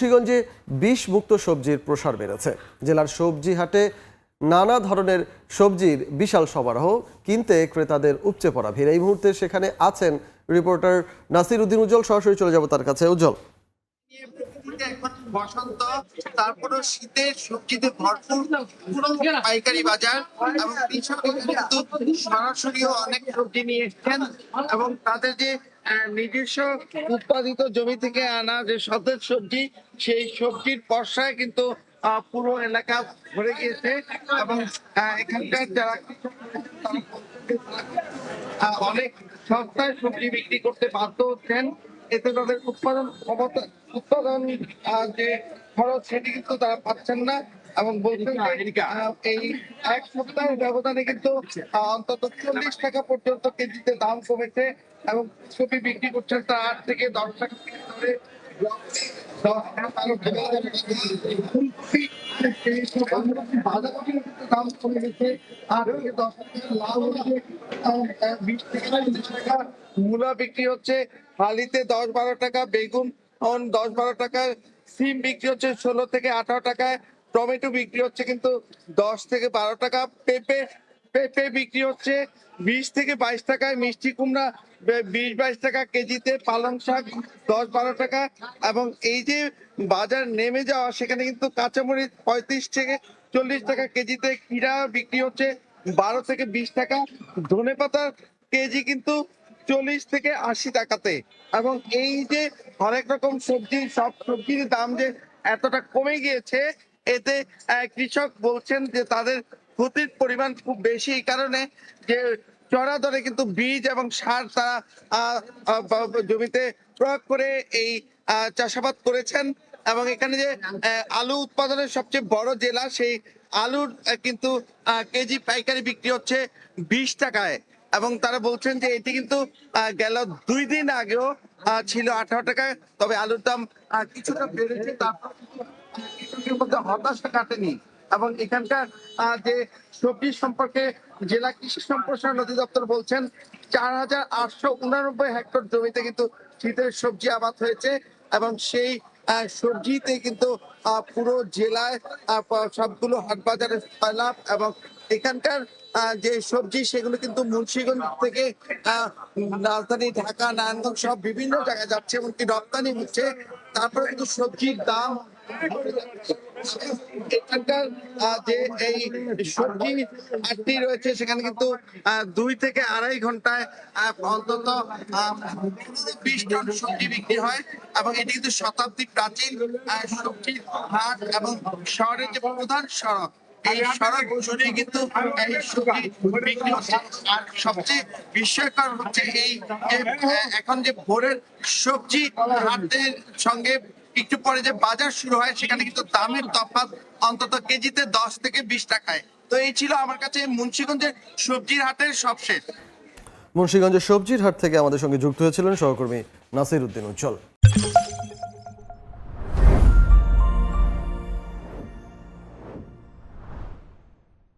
মুন্সিগঞ্জে বিষ মুক্ত সবজির প্রসার বেড়েছে। জেলার সবজি হাটে নানা ধরনের সবজির বিশাল সমারোহ, কিনতে ক্রেতাদের উপচে পড়া ভিড়। এই মুহূর্তে সেখানে আছেন রিপোর্টার নাসির উদ্দিন উজ্জ্বল। সরাসরি চলে যাব তার কাছে। উজ্জ্বল, বসন্ত, তারপরে শীতের সবজিতে ভরপুর পুরো পাইকারি বাজার এবং কিন্তু সরাসরি অনেক সবজি নিয়ে এসছেন এবং তাদের যে নিজস্ব উৎপাদিত জমি থেকে আনা যে সতেজ সবজি, সেই সবজির বর্ষায় কিন্তু পুরো এলাকা ভরে গিয়েছে এবং এখানকার যারা অনেক সস্তায় সবজি বিক্রি করতে বাধ্য হচ্ছেন। এতে তাদের উৎপাদন ক্ষমতা যে খরচ সেটি কিন্তু তারা পাচ্ছেন না এবং বলছেন এই এক সপ্তাহের ব্যবধানে কিন্তু অন্তত 40 টাকা পর্যন্ত কেজিতে দাম কমেছে এবং কপি বিক্রি করছেন তা 8 থেকে 10 টাকা থেকে ধরে দাম কমে গেছে। 8 থেকে 10 টাকা লাভ হচ্ছে, 20 থেকে 30 টাকা মূলা বিক্রি হচ্ছে, হালিতে 10-12 টাকা, বেগুন 10-12 টাকা, সিম বিক্রি হচ্ছে 16 থেকে 18 টাকায়, টমেটো বিক্রি হচ্ছে কিন্তু 10 থেকে 12 টাকা, পেঁপে বিক্রি হচ্ছে 20 থেকে 22 টাকায়, মিষ্টি কুমড়া 20-22 টাকা কেজিতে, পালং শাক 10-12 টাকা এবং এই যে বাজার নেমে যাওয়া, সেখানে কিন্তু কাঁচামরিচ 35 থেকে 40 টাকা কেজিতে, কিরা বিক্রি হচ্ছে 12 থেকে 20 টাকা, ধনেপাতার কেজি কিন্তু 40 থেকে 80 টাকাতে। এবং এই যে অনেক রকম সবজি, সব সবজির দাম যে এতটা কমে গিয়েছে, এতে কৃষক বলছেন যে তাদের ক্ষতির পরিমাণ খুব বেশি, এই কারণে যে চড়া দরে কিন্তু বীজ এবং সার তারা জমিতে প্রয়োগ করে এই চাষাবাদ করেছেন এবং এখানে যে আলু উৎপাদনের সবচেয়ে বড় জেলা, সেই আলুর কিন্তু কেজি পাইকারি বিক্রি হচ্ছে 20 টাকায় এবং তারা বলছেন যে এটি কিন্তু গেল 2 দিন আগেও ছিল 18 টাকায়, তবে আলুর দাম কিছুটা বেড়েছে, তারপর কৃষকের মধ্যে হতাশা কাটেনি এবং এখানকার যে সবজি সম্পর্কে জেলা কৃষি সম্প্রসারণ অধিদপ্তর বলছেন 4,889 হেক্টর জমিতে কিন্তু শীতের সবজি আবাদ হয়েছে এবং সেই সবজিতে কিন্তু পুরো জেলায় সবগুলো হাট বাজারে লাভ এবং এখানকার যে সবজি সেগুলো কিন্তু মুন্সিগঞ্জ থেকে রাজধানী ঢাকা, নারায়ণগঞ্জ সব বিভিন্ন জায়গায় যাচ্ছে, এমনকি রপ্তানি হচ্ছে। তারপরে কিন্তু সবজির দাম এখানকার যে এই সবজি হাটটি রয়েছে, সেখানে কিন্তু 2 থেকে 2.5 ঘন্টায় অন্তত 20 টন সবজি বিক্রি হয় এবং এটি কিন্তু শতাব্দী প্রাচীন সবজির হাট এবং শহরের যে প্রধান সড়ক, এই সড়ক জুড়ে কিন্তু এই সবজি বিক্রি হচ্ছে। আর সবচেয়ে বিস্ময়কর হচ্ছে এই এখন যে ভোরের সবজি হাটের সঙ্গে একটু পরে যে বাজার শুরু হয়, সেখানে কিন্তু দামের তফাৎ অন্তত কেজিতে 10 থেকে 20 টাকায়। তো এই ছিল আমার কাছে মুন্সিগঞ্জের সবজির হাটের সবশেষ। মুন্সিগঞ্জের সবজির হাট থেকে আমাদের সঙ্গে যুক্ত হয়েছিলেন সহকর্মী নাসির উদ্দিন উজ্জ্বল।